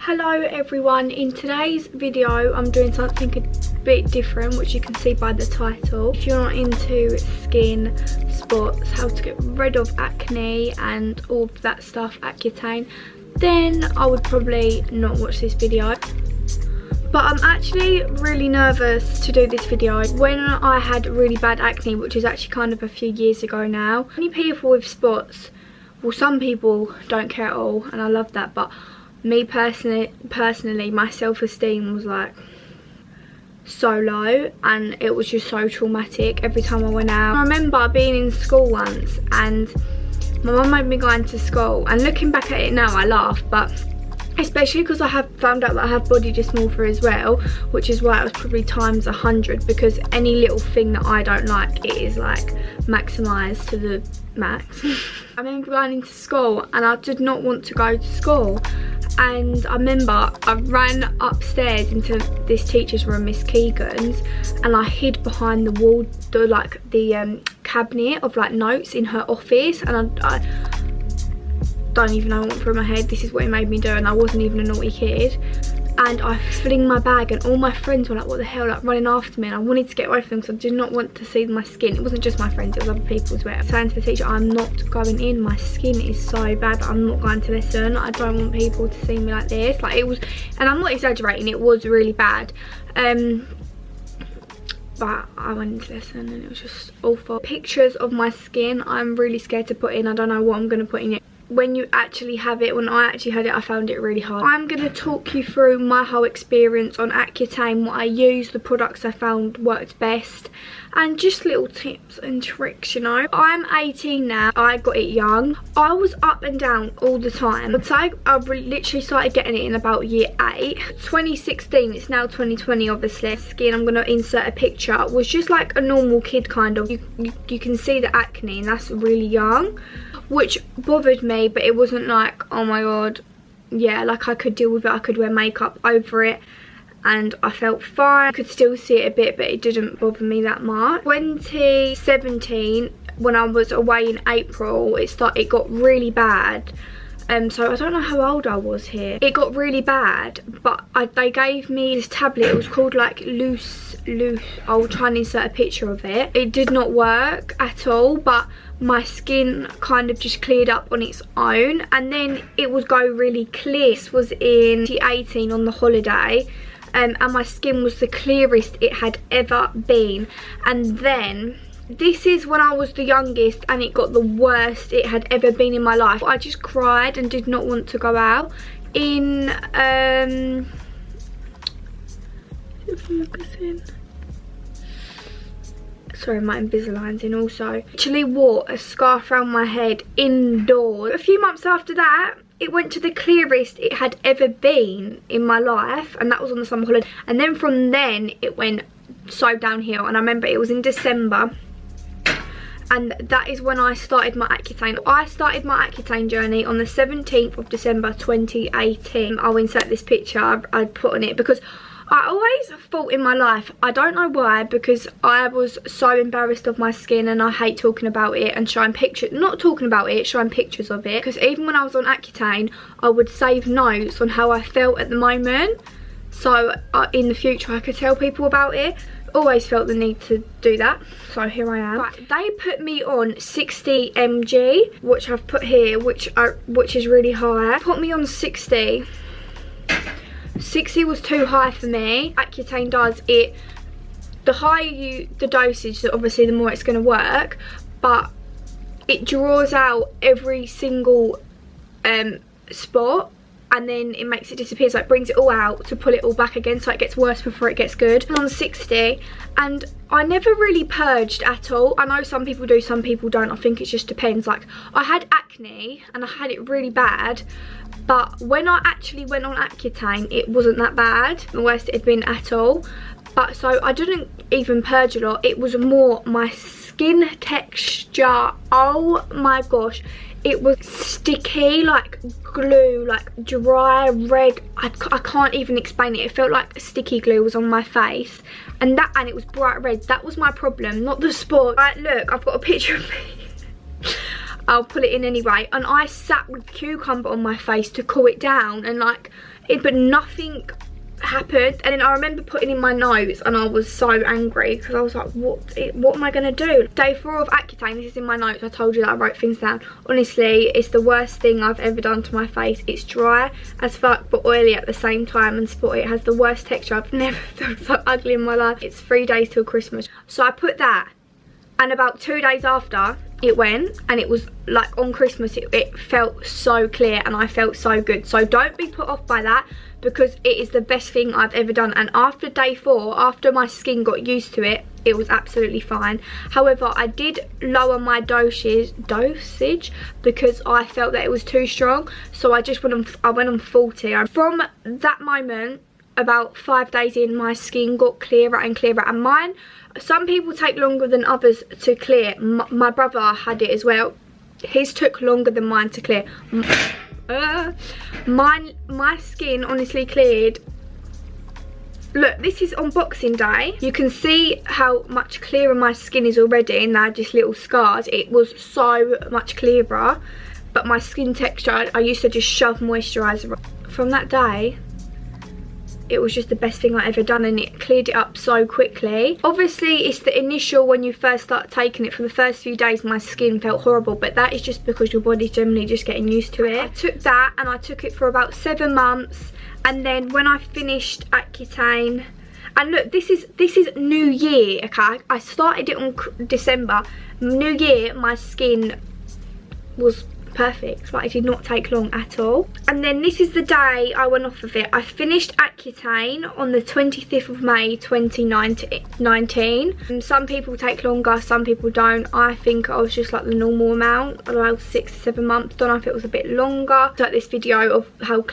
Hello everyone, in today's video I'm doing something a bit different, which you can see by the title. If you're not into skin, spots, how to get rid of acne and all of that stuff, Accutane, then I would probably not watch this video. But I'm actually really nervous to do this video. When I had really bad acne, which is actually kind of a few years ago now, many people with spots, well, some people don't care at all and I love that, but me personally, my self-esteem was like so low and it was just so traumatic every time I went out. I remember being in school once and my mum made me go into school, and looking back at it now I laugh, but especially because I have found out that I have body dysmorphia as well, which is why it was probably times 100, because any little thing that I don't like, it is like maximised to the max. I remember going into school and I did not want to go to school, and I remember I ran upstairs into this teacher's room, Miss Keegan's, and I hid behind the wall, the cabinet of like notes in her office, and I don't even know what went through my head. This is what it made me do, and I wasn't even a naughty kid. And I fling my bag and all my friends were like, what the hell, like running after me, and I wanted to get away from them because I did not want to see my skin. It wasn't just my friends, it was other people as well. Saying to the teacher, I'm not going in, my skin is so bad, I'm not going to listen. I don't want people to see me like this. Like, it was, and I'm not exaggerating, it was really bad. But I went into lesson and it was just awful. Pictures of my skin, I'm really scared to put in. I don't know what I'm going to put in it. When you actually have it, when I actually had it, I found it really hard. I'm going to talk you through my whole experience on Accutane, what I used, the products I found worked best, and just little tips and tricks, you know. I'm 18 now. I got it young. I was up and down all the time. But I literally started getting it in about year 8. 2016, it's now 2020 obviously. Skin, I'm going to insert a picture, was just like a normal kid kind of. You can see the acne, and that's really young, which bothered me, but it wasn't like, oh my god, yeah, like I could deal with it. I could wear makeup over it and I felt fine. I could still see it a bit, but it didn't bother me that much. 2017, when I was away in April, it got really bad. So I don't know how old I was here. It got really bad, but they gave me this tablet. It was called like loose. I'll try and insert a picture of it. It did not work at all, but my skin kind of just cleared up on its own, and then it would go really clear. This was in 2018 on the holiday, and my skin was the clearest it had ever been. And then this is when I was the youngest and it got the worst it had ever been in my life. I just cried and did not want to go out. In sorry, my Invisalign's in also. Actually wore a scarf around my head indoors. A few months after that, it went to the clearest it had ever been in my life, and that was on the summer holiday. And then from then it went so downhill, and I remember it was in December, and that is when I started my Accutane. I started my Accutane journey on the 17th of December 2018. I'll insert this picture I put on it, because I always thought in my life, I don't know why, because I was so embarrassed of my skin and I hate talking about it and showing pictures, not talking about it, showing pictures of it. Because even when I was on Accutane, I would save notes on how I felt at the moment, so in the future I could tell people about it. Always felt the need to do that, so here I am. Right, they put me on 60 mg, which I've put here, which is really high. Put me on 60. 60 was too high for me. Accutane does it, the higher the dosage, so obviously the more it's going to work, but it draws out every single spot, and then it makes it disappear, so it brings it all out to pull it all back again, so it gets worse before it gets good. I'm on 60, and I never really purged at all. I know some people do, some people don't. I think it just depends. Like, I had acne and I had it really bad, but when I actually went on Accutane, it wasn't that bad, the worst it had been at all. But so I didn't even purge a lot. It was more my skin texture. Oh my gosh, it was sticky like glue, like dry red. I can't even explain it. It felt like sticky glue was on my face, and it was bright red. That was my problem, not the spot. Right, look, I've got a picture of me. I'll put it in anyway. And I sat with cucumber on my face to cool it down, and like but nothing happened. And then I remember putting in my nose, and I was so angry because I was like, what am I gonna do? Day 4 of Accutane. This is in my notes. I told you that I wrote things down. Honestly, it's the worst thing I've ever done to my face. It's dry as fuck but oily at the same time and spotty. It has the worst texture. I've never felt so ugly in my life. It's 3 days till Christmas, so I put that, and about 2 days after it went, and it was like on Christmas, it felt so clear and I felt so good. So don't be put off by that, because it is the best thing I've ever done. And after day 4, after my skin got used to it, it was absolutely fine. However, I did lower my dosage because I felt that it was too strong, so I went on 40. From that moment, about 5 days in, my skin got clearer and clearer. And mine, some people take longer than others to clear. My brother had it as well. His took longer than mine to clear. My skin honestly cleared. Look, this is on Boxing Day. You can see how much clearer my skin is already, and now just little scars. It was so much clearer, but my skin texture, I used to just shove moisturiser. From that day, it was just the best thing I ever done, and it cleared it up so quickly. Obviously, it's the initial, when you first start taking it, for the first few days my skin felt horrible, but that is just because your body's generally just getting used to it. I took that, and I took it for about 7 months, and then when I finished Accutane, and look, this is New Year, okay? I started it on December. New Year, my skin was perfect. Like, it did not take long at all. And then this is the day I went off of it. I finished Accutane on the 25th of May 2019. And some people take longer, some people don't. I think I was just like the normal amount, around 6 to 7 months. Don't know if it was a bit longer. So like this video of how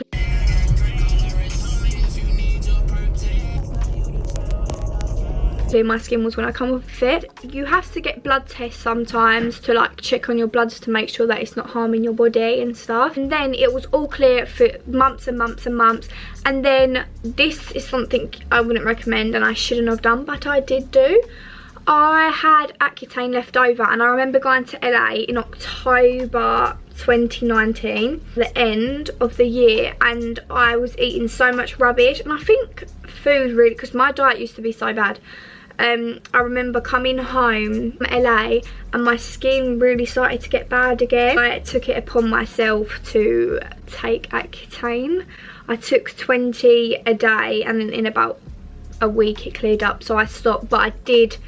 my skin was when I come off of it. You have to get blood tests sometimes to like check on your bloods to make sure that it's not harming your body and stuff. And then it was all clear for months and months and months. And then this is something I wouldn't recommend, and I shouldn't have done, but I did do. I had Accutane left over, and I remember going to LA in October 2019, the end of the year, and I was eating so much rubbish. And I think food really, because my diet used to be so bad. I remember coming home from LA and my skin really started to get bad again. I took it upon myself to take Accutane. I took 20 a day, and in about a week it cleared up, so I stopped. But I did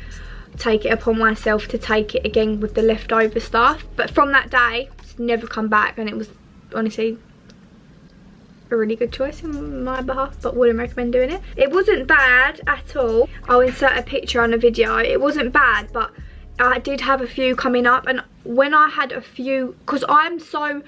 take it upon myself to take it again with the leftover stuff. But from that day, it's never come back, and it was honestly a really good choice on my behalf, but wouldn't recommend doing it. It wasn't bad at all. I'll insert a picture on a video. It wasn't bad, but I did have a few coming up, and when I had a few, because I'm so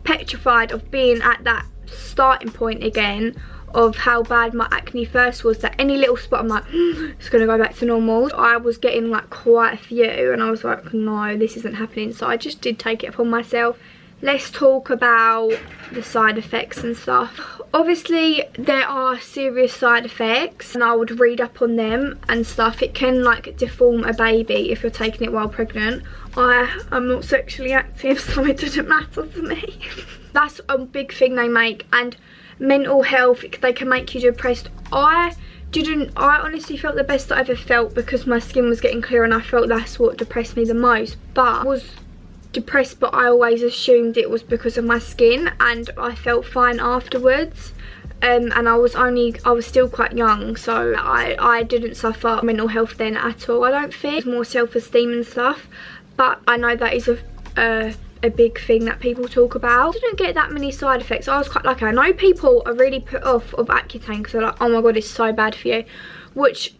petrified of being at that starting point again of how bad my acne first was, that any little spot I'm like, it's gonna go back to normal. I was getting like quite a few, and I was like, no, this isn't happening. So I just did take it upon myself. Let's talk about the side effects and stuff. Obviously, there are serious side effects, and I would read up on them and stuff. It can like deform a baby if you're taking it while pregnant. I'm not sexually active, so it doesn't matter to me. That's a big thing they make. And mental health, they can make you depressed. I honestly felt the best that I ever felt because my skin was getting clear, and I felt that's what depressed me the most. But I was depressed, but I always assumed it was because of my skin, and I felt fine afterwards. And I was still quite young, so I didn't suffer mental health then at all, I don't think. It's more self-esteem and stuff, but I know that is a big thing that people talk about. I didn't get that many side effects. I was quite lucky. I know people are really put off of Accutane because they're like, oh my god, it's so bad for you, which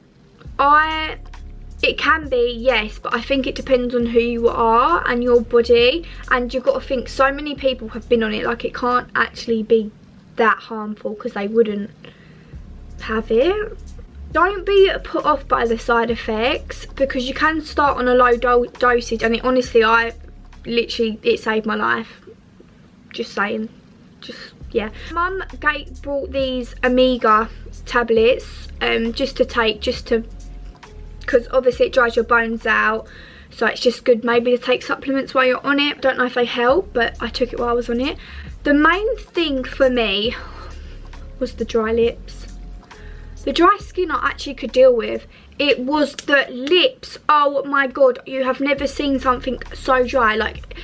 it can be, yes, but I think it depends on who you are and your body, and you've got to think so many people have been on it, like it can't actually be that harmful because they wouldn't have it. Don't be put off by the side effects, because you can start on a low dosage, and honestly, it saved my life. Just saying. Yeah. Mum brought these Omega tablets just to take, because obviously it dries your bones out, so it's just good maybe to take supplements while you're on it. Don't know if they help, but I took it while I was on it. The main thing for me was the dry lips. The dry skin I actually could deal with. It was the lips. Oh my god, you have never seen something so dry. Like,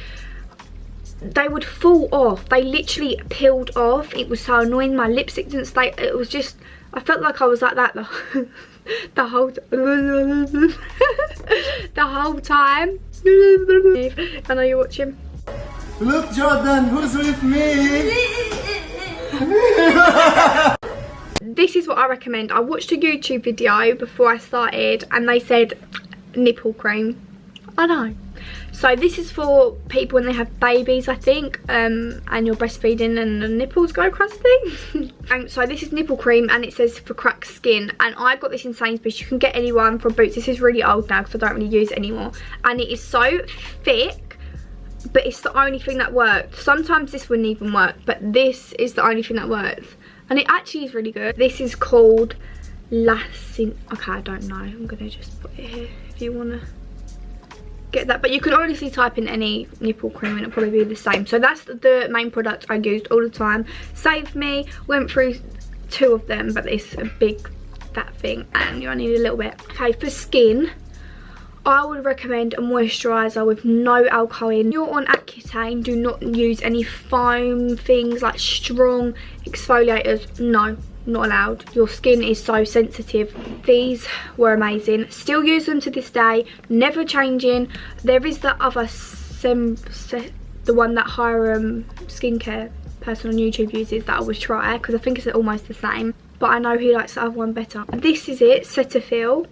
they would fall off. They literally peeled off. It was so annoying. My lipstick didn't stay. It was just, I felt like I was like that the whole time. I know you're watching. Look, Jordan, who's with me? This is what I recommend. I watched a YouTube video before I started and they said nipple cream. I know. So this is for people when they have babies, I think, and you're breastfeeding and the nipples go crusty. And so this is nipple cream and it says for cracked skin, and I got this in Sainsbury's. You can get anyone from Boots. This is really old now because I don't really use it anymore, and it is so thick, but it's the only thing that worked. Sometimes this wouldn't even work, but this is the only thing that works, and it actually is really good. This is called Lassin. Okay, I don't know. I'm gonna just put it here if you wanna get that, but you can honestly type in any nipple cream and it'll probably be the same. So that's the main product I used all the time. Saved me. Went through 2 of them, but it's a big fat thing and you only need a little bit. Okay, for skin, I would recommend a moisturiser with no alcohol in. If you're on Accutane, do not use any foam things like strong exfoliators. No, not allowed. Your skin is so sensitive. These were amazing. Still use them to this day. Never changing. There is the other the one that Hiram skincare person on YouTube uses that I always try because I think it's almost the same, but I know he likes the other one better. This is it, Cetaphil.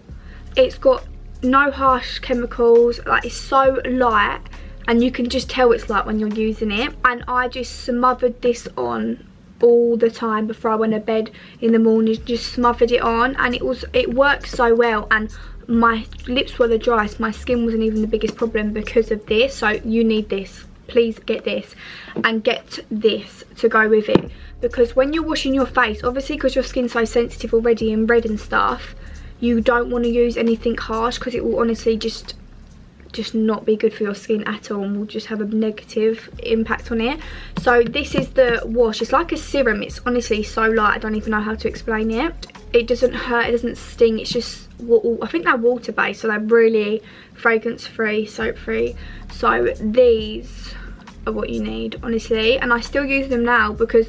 It's got no harsh chemicals. Like, it's so light and you can just tell it's light when you're using it. And I just smothered this on all the time before I went to bed in the morning. Just smothered it on and it worked so well, and my lips were the driest. My skin wasn't even the biggest problem because of this. So you need this. Please get this and get this to go with it, because when you're washing your face, obviously because your skin's so sensitive already and red and stuff, you don't want to use anything harsh because it will honestly just not be good for your skin at all and will just have a negative impact on it. So this is the wash. It's like a serum. It's honestly so light, I don't even know how to explain it. It doesn't hurt, it doesn't sting. It's just, I think they're water based, so they're really fragrance free, soap free. So these are what you need, honestly, and I still use them now because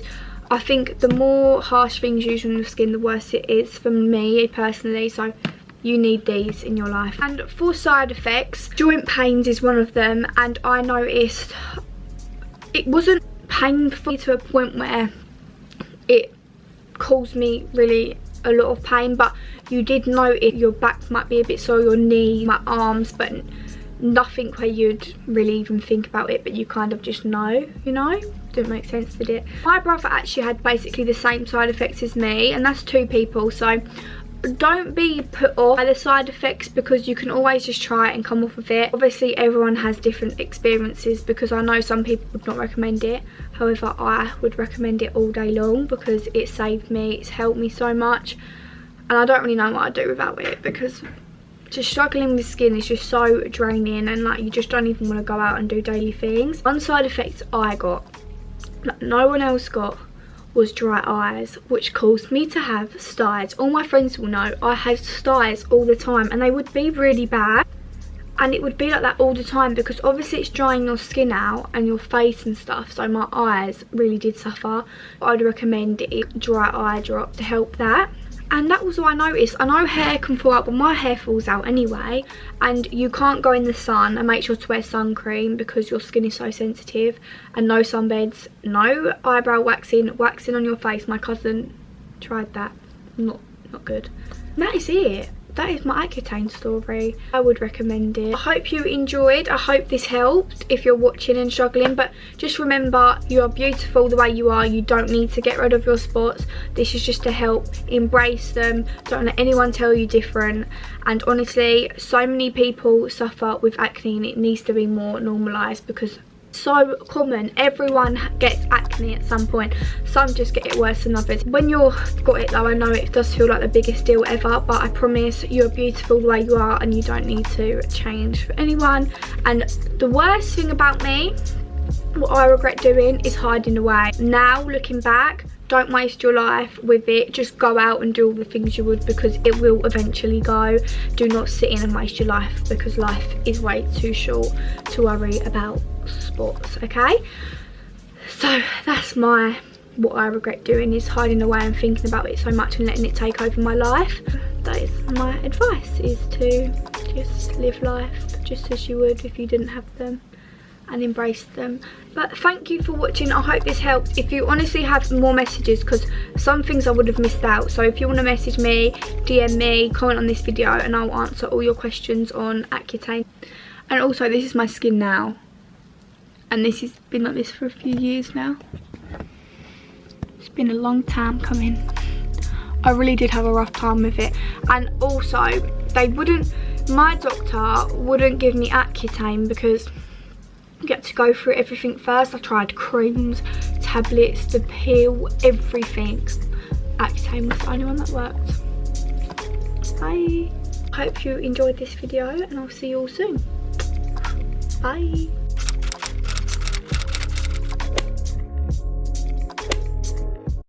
I think the more harsh things used on the skin, the worse it is for me personally. So you need these in your life. And for side effects, joint pains is one of them, and I noticed it wasn't painful to a point where it caused me really a lot of pain, but you did notice your back might be a bit sore, your knee, my arms, but nothing where you'd really even think about it, but you kind of just know, you know. Didn't make sense, did it? My brother actually had basically the same side effects as me, and that's 2 people, so don't be put off by the side effects because you can always just try it and come off of it. Obviously everyone has different experiences, because I know some people would not recommend it, however I would recommend it all day long because it saved me, it's helped me so much, and I don't really know what I'd do without it, because just struggling with skin is just so draining, and like you just don't even want to go out and do daily things. One side effect I got that no one else got was dry eyes, which caused me to have stars. All my friends will know I had stars all the time, and they would be really bad, and it would be like that all the time because obviously it's drying your skin out and your face and stuff, so my eyes really did suffer. I'd recommend it dry eye drop to help that. And that was what I noticed. I know hair can fall out, but my hair falls out anyway, and you can't go in the sun, and make sure to wear sun cream because your skin is so sensitive, and no sunbeds, no eyebrow waxing on your face. My cousin tried that, not good. And that is it. That is my Accutane story. I would recommend it. I hope you enjoyed. I hope this helped if you're watching and struggling. But just remember, you are beautiful the way you are. You don't need to get rid of your spots. This is just to help. Embrace them. Don't let anyone tell you different. And honestly, so many people suffer with acne, and it needs to be more normalised because so common. Everyone gets acne at some point. Some just get it worse than others. When you've got it though, I know it does feel like the biggest deal ever, but I promise you're beautiful the way you are and you don't need to change for anyone. And the worst thing about me, what I regret doing, is hiding away. Now looking back, don't waste your life with it. Just go out and do all the things you would, because it will eventually go. Do not sit in and waste your life, because life is way too short to worry about spots, okay? So that's what I regret doing, is hiding away and thinking about it so much and letting it take over my life. That is my advice, is to just live life just as you would if you didn't have them, and embrace them. But thank you for watching. I hope this helped. If you honestly have more messages, because some things I would have missed out, so if you want to message me, DM me, comment on this video, and I'll answer all your questions on Accutane. And also, this is my skin now, and this has been like this for a few years now. It's been a long time coming. I really did have a rough time with it. And also, my doctor wouldn't give me Accutane because you get to go through everything first. I tried creams, tablets, the pill, everything. Accutane was the only one that worked. Bye. Hope you enjoyed this video, and I'll see you all soon. Bye.